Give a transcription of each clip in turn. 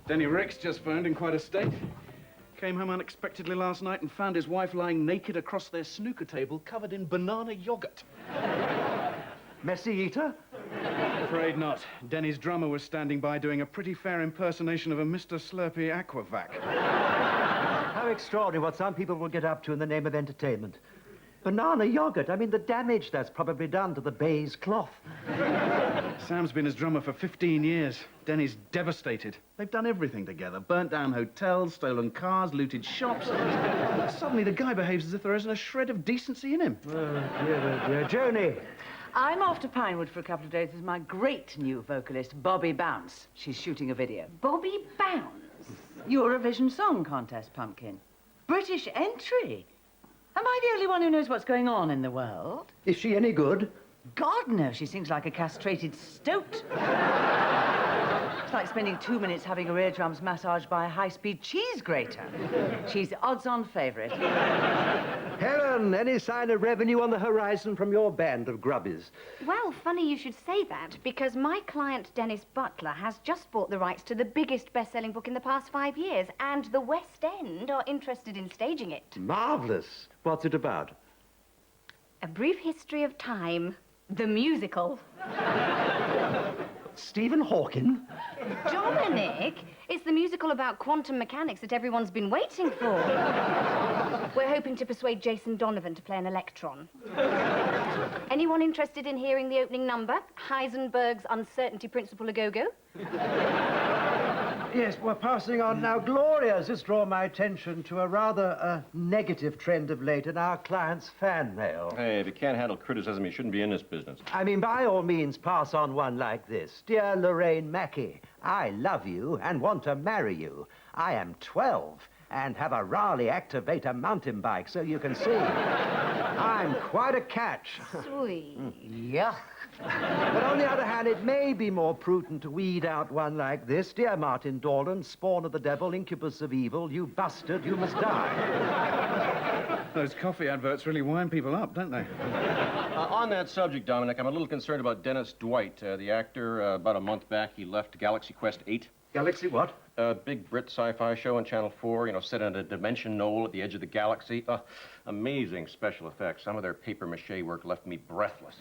Denny Ricks just phoned in quite a state. Came home unexpectedly last night and found his wife lying naked across their snooker table covered in banana yogurt. Messy eater? Afraid not. Denny's drummer was standing by doing a pretty fair impersonation of a Mr. Slurpee Aquavac. How extraordinary what some people will get up to in the name of entertainment. Banana yogurt. I mean, the damage that's probably done to the baize cloth. Sam's been his drummer for 15 years. Denny's devastated. They've done everything together. Burnt down hotels, stolen cars, looted shops. Suddenly the guy behaves as if there isn't a shred of decency in him. Oh, dear. Joni. I'm off to Pinewood for a couple of days with my great new vocalist, Bobby Bounce. She's shooting a video. Bobby Bounce? Eurovision Song Contest, Pumpkin. British entry. Am I the only one who knows what's going on in the world? Is she any good? God, no. She sings like a castrated stoat. It's like spending 2 minutes having her eardrums massaged by a high-speed cheese grater. She's odds-on favourite. Helen, any sign of revenue on the horizon from your band of grubbies? Well, funny you should say that, because my client, Dennis Butler, has just bought the rights to the biggest best-selling book in the past 5 years, and the West End are interested in staging it. Marvellous. What's it about? A Brief History of Time, the musical. Stephen Hawking? Dominic, it's the musical about quantum mechanics that everyone's been waiting for. We're hoping to persuade Jason Donovan to play an electron. Anyone interested in hearing the opening number? Heisenberg's uncertainty principle a go-go? Yes, we're passing on now. Gloria has just drawn my attention to a rather negative trend of late in our client's fan mail. Hey, if you can't handle criticism, you shouldn't be in this business. I mean, by all means, pass on one like this. Dear Lorraine Mackey, I love you and want to marry you. I am 12 and have a Raleigh Activator mountain bike, so you can see. I'm quite a catch. Sweet. Yuck. But on the other hand, it may be more prudent to weed out one like this. Dear Martin Dorlan, spawn of the devil, incubus of evil, you bastard, you must die. Those coffee adverts really wind people up, don't they? On that subject, Dominic, I'm a little concerned about Dennis Dwight, the actor. About a month back, he left Galaxy Quest 8. Galaxy what? A big Brit sci-fi show on Channel 4, you know, set on a dimension knoll at the edge of the galaxy. Amazing special effects. Some of their papier-mâché work left me breathless.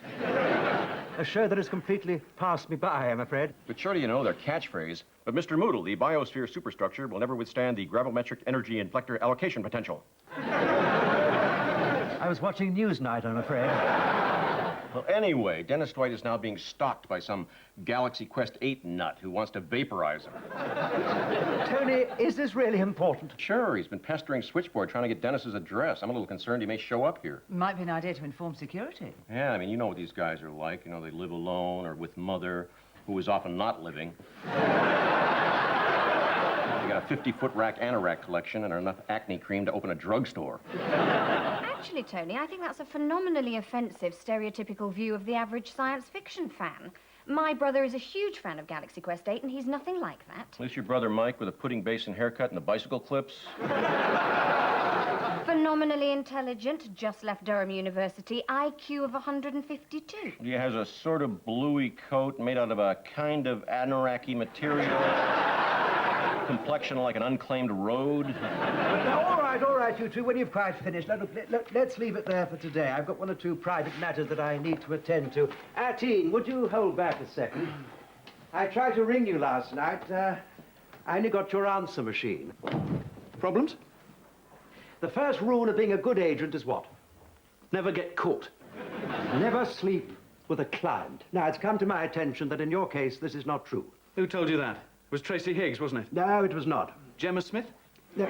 A show that has completely passed me by, I'm afraid. But surely you know their catchphrase. But Mr. Moodle, the biosphere superstructure will never withstand the gravimetric energy inflector allocation potential. I was watching Newsnight, I'm afraid. Well, anyway, Dennis Dwight is now being stalked by some Galaxy Quest 8 nut who wants to vaporize him. Tony, is this really important? Sure, he's been pestering Switchboard trying to get Dennis's address. I'm a little concerned he may show up here. Might be an idea to inform security. Yeah, I mean, you know what these guys are like. You know, they live alone or with mother, who is often not living. They got a 50-foot rack anorak collection and enough acne cream to open a drugstore. Actually, Tony, I think that's a phenomenally offensive, stereotypical view of the average science fiction fan. My brother is a huge fan of Galaxy Quest 8, and he's nothing like that. At least your brother Mike with a pudding basin haircut and the bicycle clips. Phenomenally intelligent, just left Durham University, IQ of 152. He has a sort of bluey coat made out of a kind of anoraki material. Complexion like an unclaimed road. Now, all right, you two, when you've quite finished, let's leave it there for today. I've got one or two private matters that I need to attend to. Atine, would you hold back a second? I tried to ring you last night. I only got your answer machine. Problems? The first rule of being a good agent is what? Never get caught. Never sleep with a client. Now, it's come to my attention that in your case, this is not true. Who told you that? It was Tracy Higgs, wasn't it? No, it was not. Gemma Smith? No.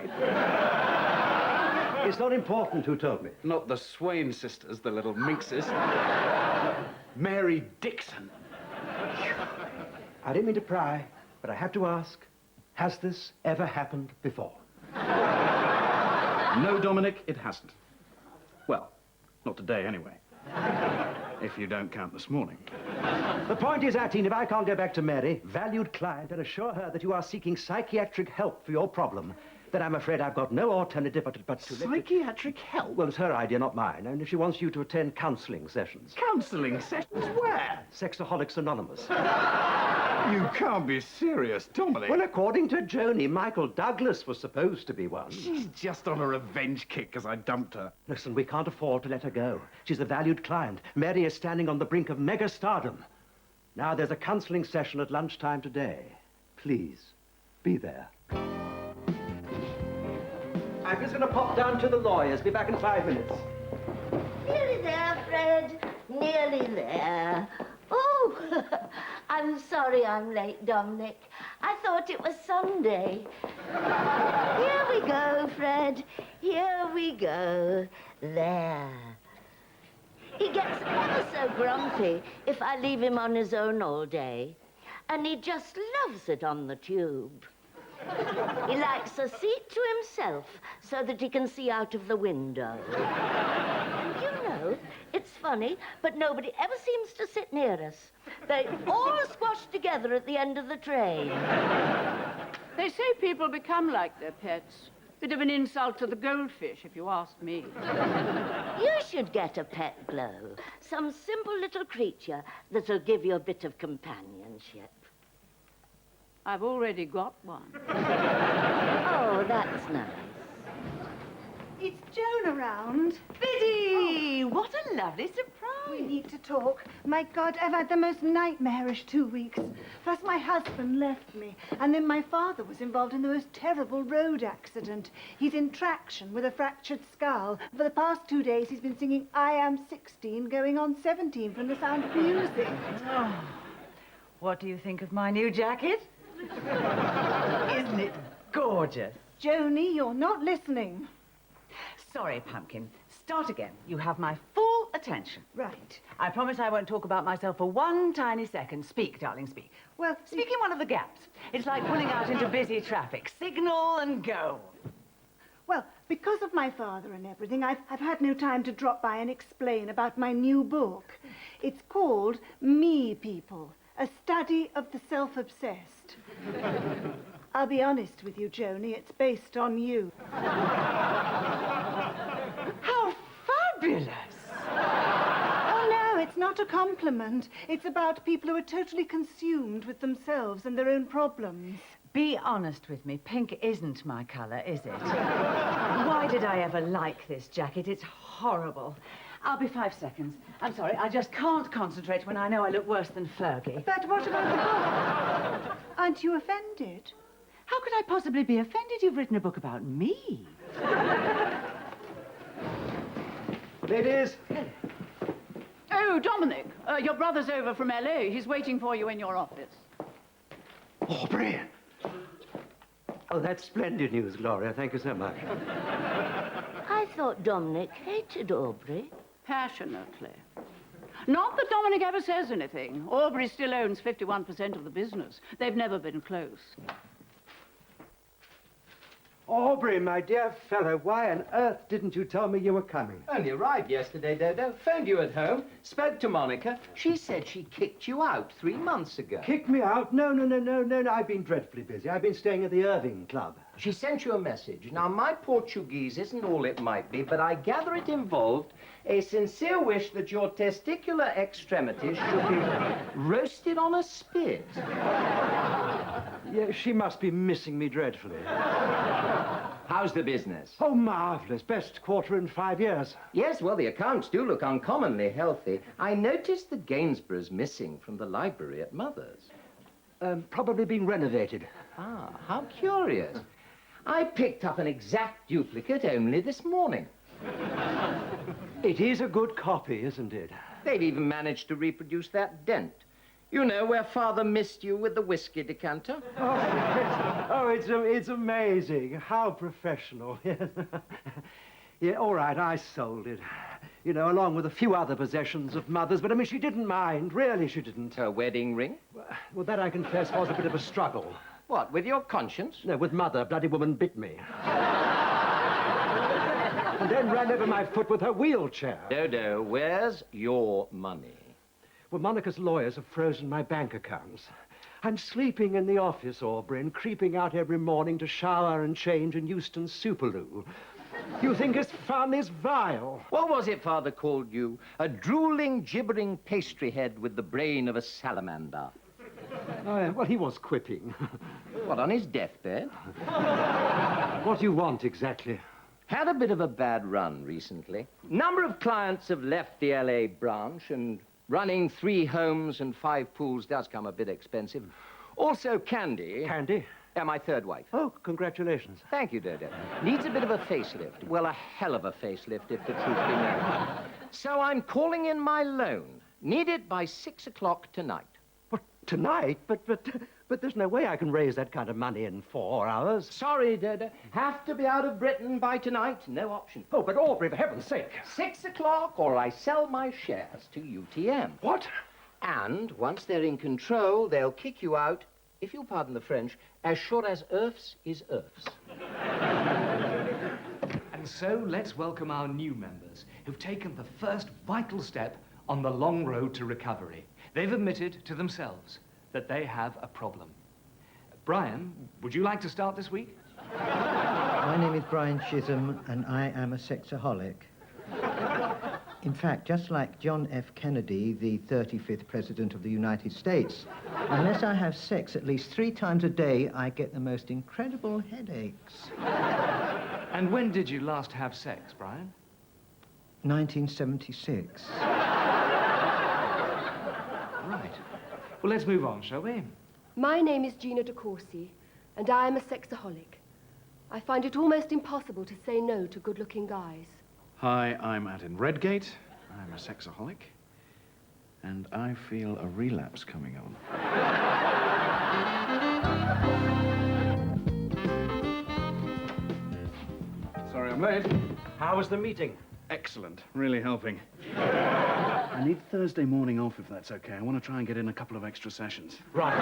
It's not important who told me. Not the Swain sisters, the little minxes. Mary Dixon. I didn't mean to pry, but I have to ask, has this ever happened before? No, Dominic, it hasn't. Well, not today, anyway. If you don't count this morning. The point is, Atine, if I can't go back to Mary, valued client, and assure her that you are seeking psychiatric help for your problem, then I'm afraid I've got no alternative but to... Psychiatric help? Well, it's her idea, not mine. And she wants you to attend counselling sessions. Counselling sessions? Where? Sexaholics Anonymous. You can't be serious, Dominic. Well, according to Joni, Michael Douglas was supposed to be one. She's just on a revenge kick because I dumped her. Listen, we can't afford to let her go. She's a valued client. Mary is standing on the brink of mega stardom. Now, there's a counselling session at lunchtime today. Please, be there. I'm just going to pop down to the lawyers. Be back in 5 minutes. Nearly there, Fred. Nearly there. Oh, I'm sorry I'm late, Dominic. I thought it was Sunday. Here we go, Fred. Here we go. There. He gets ever so grumpy if I leave him on his own all day. And he just loves it on the tube. He likes a seat to himself so that he can see out of the window. You know, it's funny, but nobody ever seems to sit near us. They all squash together at the end of the train. They say people become like their pets. Bit of an insult to the goldfish, if you ask me. You should get a pet, Glow. Some simple little creature that'll give you a bit of companionship. I've already got one. Oh, that's nice. It's Joan around. Biddy! What a lovely We surprise. need to talk. My God, I've had the most nightmarish 2 weeks. First, my husband left me, and then my father was involved in the most terrible road accident. He's in traction with a fractured skull. For the past 2 days, he's been singing I Am 16, going on 17 from The Sound of Music. Oh, what do you think of my new jacket? Isn't it gorgeous? Joni, you're not listening. Sorry, Pumpkin. Start again. You have my full attention. Right. I promise I won't talk about myself for one tiny second. Speak, darling, speak. Well, Speak in one of the gaps. It's like pulling out into busy traffic. Signal and go. Well, because of my father and everything, I've had no time to drop by and explain about my new book. It's called Me People, a study of the self-obsessed. I'll be honest with you, Joni, it's based on you. How fabulous! Oh, no, it's not a compliment. It's about people who are totally consumed with themselves and their own problems. Be honest with me. Pink isn't my colour, is it? Why did I ever like this jacket? It's horrible. I'll be 5 seconds. I'm sorry, I just can't concentrate when I know I look worse than Fergie. But what about the book? Aren't you offended? How could I possibly be offended? You've written a book about me. Ladies. Oh, Dominic, your brother's over from L.A. He's waiting for you in your office. Aubrey. Oh, that's splendid news, Gloria. Thank you so much. I thought Dominic hated Aubrey. Passionately. Not that Dominic ever says anything. Aubrey still owns 51% of the business. They've never been close. Aubrey, my dear fellow, why on earth didn't you tell me you were coming? Only arrived yesterday, Dodo. Phoned you at home. Spoke to Monica. She said she kicked you out 3 months ago. Kick me out? No. I've been dreadfully busy. I've been staying at the Irving Club. She sent you a message. Now, my Portuguese isn't all it might be, but I gather it involved a sincere wish that your testicular extremities should be roasted on a spit. Yeah, she must be missing me dreadfully. How's the business? Oh, marvellous. Best quarter in 5 years. Yes, well, the accounts do look uncommonly healthy. I noticed the Gainsborough's missing from the library at Mother's. Probably being renovated. Ah, how curious. I picked up an exact duplicate only this morning. It is a good copy, isn't it? They've even managed to reproduce that dent. You know, where Father missed you with the whiskey decanter. It's amazing. How professional. Yeah, all right, I sold it. You know, along with a few other possessions of Mother's, but I mean, she didn't mind. Really, she didn't. Her wedding ring? Well, that I confess was a bit of a struggle. What, with your conscience? No, with Mother. Bloody woman bit me. And then ran over my foot with her wheelchair. Dodo, where's your money? Well, Monica's lawyers have frozen my bank accounts. And sleeping in the office, Aubrey, and creeping out every morning to shower and change in Euston's Superloo. You think his fun is vile? What was it Father called you? A drooling, gibbering pastry head with the brain of a salamander. Well, he was quipping. What, on his deathbed? What do you want, exactly? Had a bit of a bad run recently. Number of clients have left the LA branch, and running 3 homes and 5 pools does come a bit expensive. Also, Candy. Candy? Yeah, my 3rd wife. Oh, congratulations. Thank you, Dodo. Needs a bit of a facelift. Well, a hell of a facelift, if the truth be known. So I'm calling in my loan. Need it by 6 o'clock tonight. What, tonight? But there's no way I can raise that kind of money in 4 hours. Sorry, Dodo. Have to be out of Britain by tonight. No option. Oh, but Aubrey, for heaven's sake. 6 o'clock, or I sell my shares to UTM. What? And once they're in control, they'll kick you out, if you'll pardon the French, as sure as earths is earths. And so let's welcome our new members who've taken the first vital step on the long road to recovery. They've admitted to themselves that they have a problem. Brian, would you like to start this week? My name is Brian Chisholm, and I am a sexaholic. In fact, just like John F. Kennedy, the 35th President of the United States, unless I have sex at least 3 times a day, I get the most incredible headaches. And when did you last have sex, Brian? 1976. Right. Well, let's move on, shall we? My name is Gina De Courcy, and I am a sexaholic. I find it almost impossible to say no to good-looking guys. Hi, I'm Atin Redgate. I'm a sexaholic. And I feel a relapse coming on. Sorry I'm late. How was the meeting? Excellent. Really helping. I need Thursday morning off, if that's okay. I want to try and get in a couple of extra sessions. Right.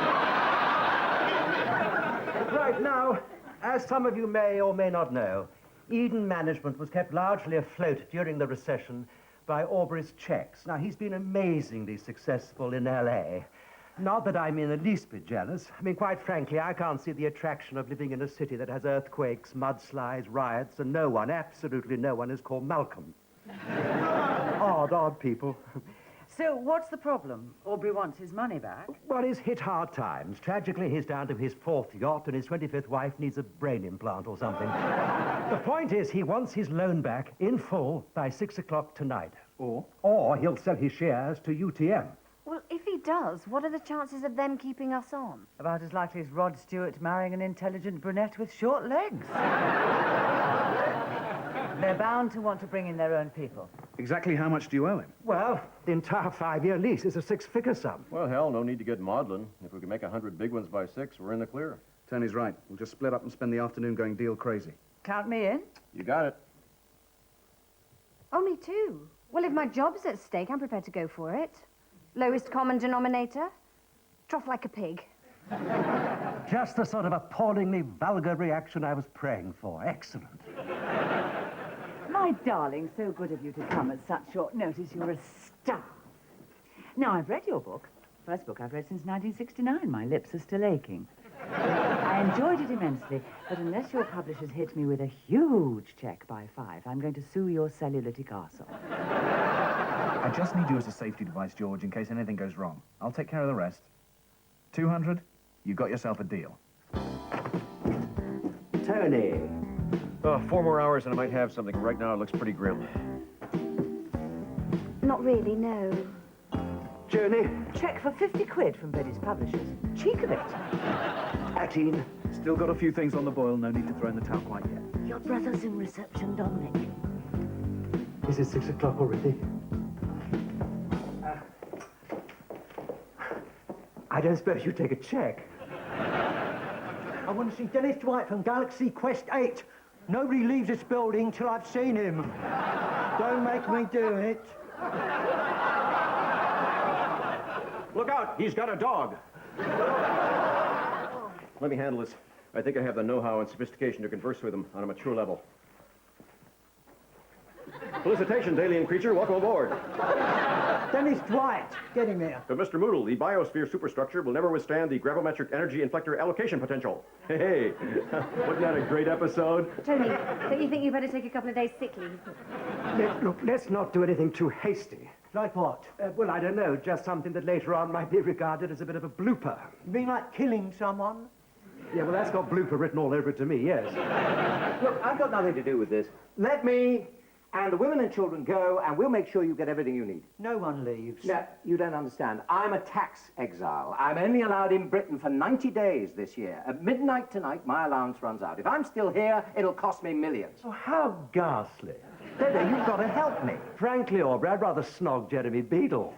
Right now, as some of you may or may not know, Eden Management was kept largely afloat during the recession by Aubrey's checks. Now, he's been amazingly successful in L.A. Not that I'm in the least bit jealous. I mean, quite frankly, I can't see the attraction of living in a city that has earthquakes, mudslides, riots, and no one, absolutely no one, is called Malcolm. Odd people. So, what's the problem? Aubrey wants his money back. Well, he's hit hard times. Tragically, he's down to his 4th yacht, and his 25th wife needs a brain implant or something. The point is, he wants his loan back in full by 6 o'clock tonight. Or he'll sell his shares to UTM. Well, if he does, what are the chances of them keeping us on? About as likely as Rod Stewart marrying an intelligent brunette with short legs. They're bound to want to bring in their own people. Exactly how much do you owe him? Well, the entire 5-year lease is a 6-figure sum. Well, hell, no need to get maudlin. If we can make 100 big ones by 6, we're in the clear. Tony's right. We'll just split up and spend the afternoon going deal crazy. Count me in. You got it. Oh, me too. Well, if my job's at stake, I'm prepared to go for it. Lowest common denominator. Trough like a pig. Just the sort of appallingly vulgar reaction I was praying for. Excellent. My darling, so good of you to come at such short notice. You're a star. Now, I've read your book. First book I've read since 1969. My lips are still aching. I enjoyed it immensely, but unless your publishers hit me with a huge check by 5, I'm going to sue your cellulitic arsehole. I just need you as a safety device, George, in case anything goes wrong. I'll take care of the rest. 200, you got yourself a deal. Tony. 4 more hours and I might have something. Right now it looks pretty grim. Not really, no. Journey. Check for 50 quid from Betty's publishers. Cheek of it. Atine. Still got a few things on the boil. No need to throw in the towel quite yet. Your brother's in reception, Dominic. Is it 6 o'clock already? I don't suppose you take a check. I want to see Dennis Dwight from Galaxy Quest 8. Nobody leaves this building till I've seen him. Don't make me do it. Look out! He's got a dog! Let me handle this. I think I have the know-how and sophistication to converse with him on a mature level. Felicitations, alien creature. Welcome aboard. Dennis Dwight, get him here. But Mr. Moodle, the biosphere superstructure will never withstand the gravimetric energy inflector allocation potential. Hey, wasn't that a great episode? Tony, don't you think you better take a couple of days sick leave? Look, let's not do anything too hasty. Like what? Well, I don't know, just something that later on might be regarded as a bit of a blooper. You mean like killing someone? Yeah, well, that's got blooper written all over it to me, yes. Look, I've got nothing to do with this. Let me and the women and children go, and we'll make sure you get everything you need. No one leaves. No, you don't understand. I'm a tax exile. I'm only allowed in Britain for 90 days this year. At midnight tonight, my allowance runs out. If I'm still here, it'll cost me millions. Oh, how ghastly. Dede, you've got to help me. Frankly, Aubrey, I'd rather snog Jeremy Beadle.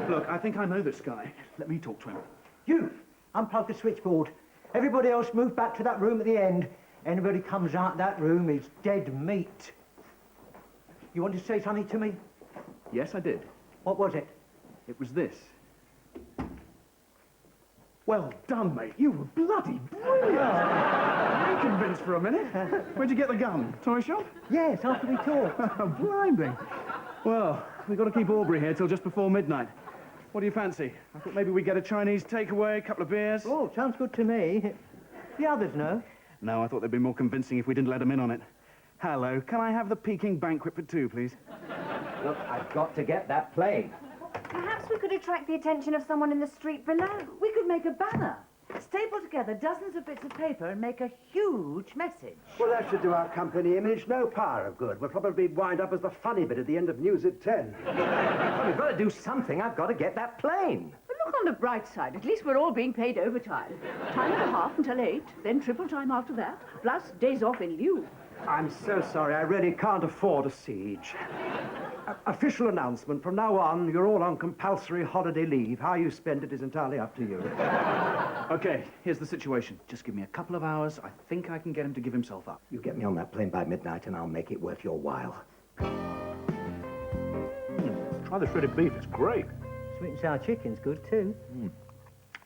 Look, I think I know this guy. Let me talk to him. You, unplug the switchboard. Everybody else move back to that room at the end. Anybody comes out that room is dead meat. You want to say something to me? Yes, I did. What was it? It was this. Well done, mate. You were bloody brilliant. I'm convinced for a minute. Where'd you get the gun? Toy shop? Yes, after we talked. Blinding. Well, we've got to keep Aubrey here till just before midnight. What do you fancy? I thought maybe we'd get a Chinese takeaway, a couple of beers. Oh, sounds good to me. The others know. No, I thought they'd be more convincing if we didn't let them in on it. Hello, can I have the Peking banquet for two, please? Look, I've got to get that plane. Perhaps we could attract the attention of someone in the street below. We could make a banner, staple together dozens of bits of paper and make a huge message. Well, that should do our company image no power of good. We'll probably wind up as the funny bit at the end of News at 10. Well, we've got to do something. I've got to get that plane. But look on the bright side. At least we're all being paid overtime. Time and a half until 8, then triple time after that, plus days off in lieu. I'm so sorry. I really can't afford a siege. Official announcement. From now on, you're all on compulsory holiday leave. How you spend it is entirely up to you. Okay, here's the situation. Just give me a couple of hours. I think I can get him to give himself up. You get me on that plane by midnight, and I'll make it worth your while. Try the shredded beef. It's great. Sweet and sour chicken's good, too.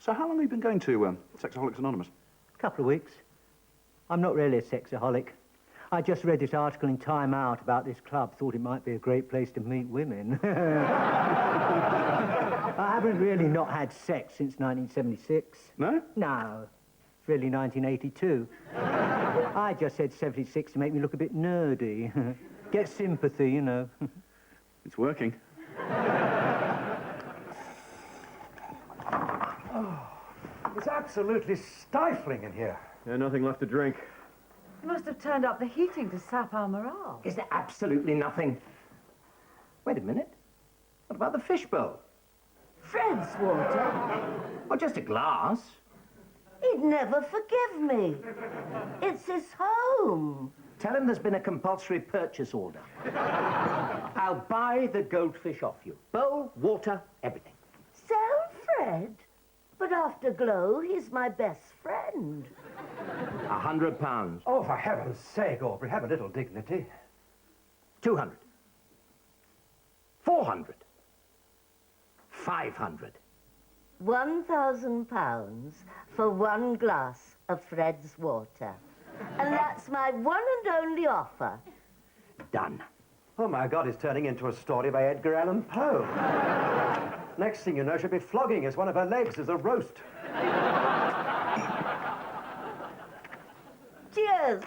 So how long have you been going to Sexaholics Anonymous? A couple of weeks. I'm not really a sexaholic. I just read this article in Time Out about this club, thought it might be a great place to meet women. I haven't really not had sex since 1976. No? No. It's really 1982. I just said 76 to make me look a bit nerdy. Get sympathy, you know. It's working. It's absolutely stifling in here. Yeah, nothing left to drink. You must have turned up the heating to sap our morale. Is there absolutely nothing? Wait a minute. What about the fishbowl? Fred's water? Or just a glass? He'd never forgive me. It's his home. Tell him there's been a compulsory purchase order. I'll buy the goldfish off you. Bowl, water, everything. Sell Fred? But after Glow, he's my best friend. £100. Oh, for heaven's sake, Aubrey, have a little dignity. 200. 400. 500. £1,000 for one glass of Fred's water. And that's my one and only offer. Done. Oh, my God, it's turning into a story by Edgar Allan Poe. Next thing you know, she'll be flogging us. One of her legs is a roast. Cheers.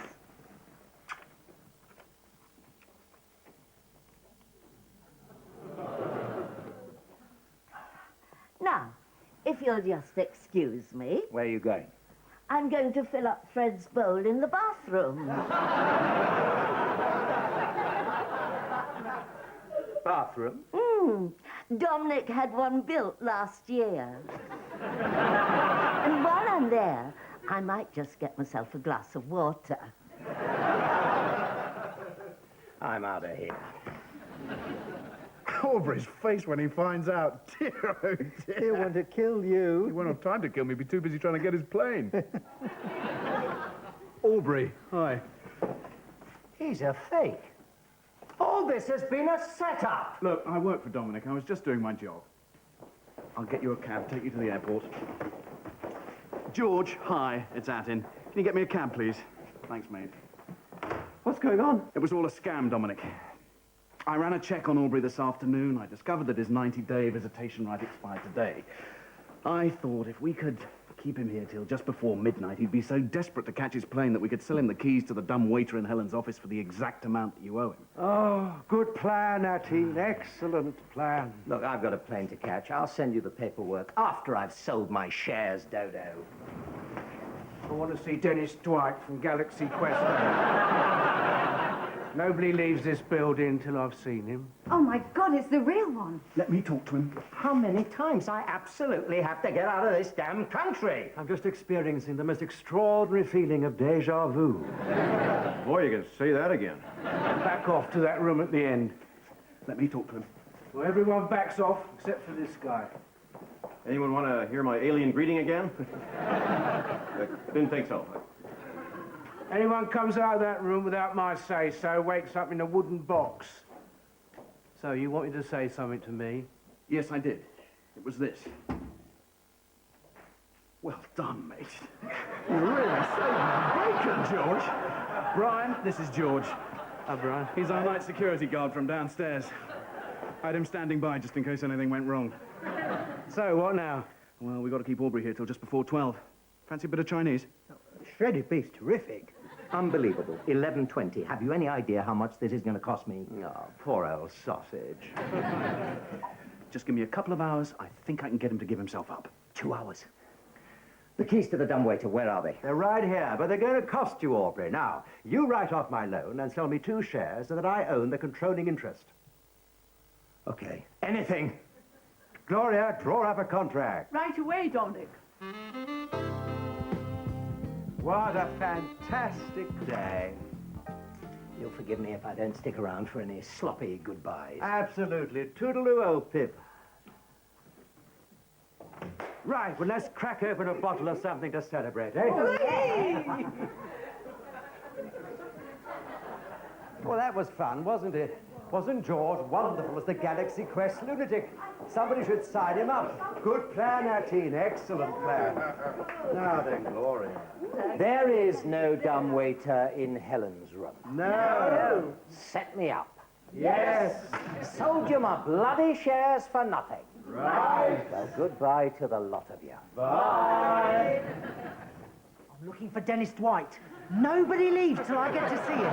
Now, if you'll just excuse me, Where are you going? I'm going to fill up Fred's bowl in the bathroom. Bathroom? Dominic had one built last year. And while I'm there, I might just get myself a glass of water. I'm out of here. Aubrey's face when he finds out. Dear, oh dear. He'll want to kill you. He won't have time to kill me. He'll be too busy trying to get his plane. Aubrey, hi. He's a fake. All this has been a setup. Look, I work for Dominic. I was just doing my job. I'll get you a cab, take you to the airport. George, hi, it's Atin. Can you get me a cab, please? Thanks, mate. What's going on? It was all a scam, Dominic. I ran a check on Aubrey this afternoon. I discovered that his 90-day visitation right expired today. I thought if we could keep him here till just before midnight, he'd be so desperate to catch his plane that we could sell him the keys to the dumb waiter in Helen's office for the exact amount that you owe him. Oh, good plan, Atteen. Excellent plan. Look, I've got a plane to catch. I'll send you the paperwork after I've sold my shares, Dodo. I want to see Dennis Dwight from Galaxy Quest. Nobody leaves this building till I've seen him. Oh, my God, it's the real one. Let me talk to him. How many times I absolutely have to get out of this damn country? I'm just experiencing the most extraordinary feeling of déjà vu. Boy, you can say that again. Back off to that room at the end. Let me talk to him. Well, everyone backs off except for this guy. Anyone want to hear my alien greeting again? Didn't think so. Anyone comes out of that room without my say-so wakes up in a wooden box. So, you wanted to say something to me? Yes, I did. It was this. Well done, mate. You really saved bacon, George. Brian, this is George. Hi, Brian. He's our night security guard from downstairs. I had him standing by just in case anything went wrong. So, what now? Well, we've got to keep Aubrey here till just before 12. Fancy a bit of Chinese? Shredded beef's terrific. Unbelievable. 11:20. Have you any idea how much this is going to cost me? Oh, poor old sausage. Just give me a couple of hours. I think I can get him to give himself up. 2 hours. The keys to the dumbwaiter, where are they? They're right here, but they're going to cost you, Aubrey. Now, you write off my loan and sell me 2 shares so that I own the controlling interest. Okay. Anything. Gloria, draw up a contract. Right away, Dominic. What a fantastic day. You'll forgive me if I don't stick around for any sloppy goodbyes. Absolutely. Toodaloo, old Pip. Right, well, let's crack open a bottle of something to celebrate, eh? Well, that was fun, wasn't it? Wasn't George wonderful as the Galaxy Quest lunatic? Somebody should sign him up. Good plan, Atteen. Excellent plan. Now then, Gloria. There is no dumbwaiter in Helen's room. No. Set me up. Yes. Sold you my bloody shares for nothing. Right. So goodbye to the lot of you. Bye. I'm looking for Dennis Dwight. Nobody leaves till I get to see him.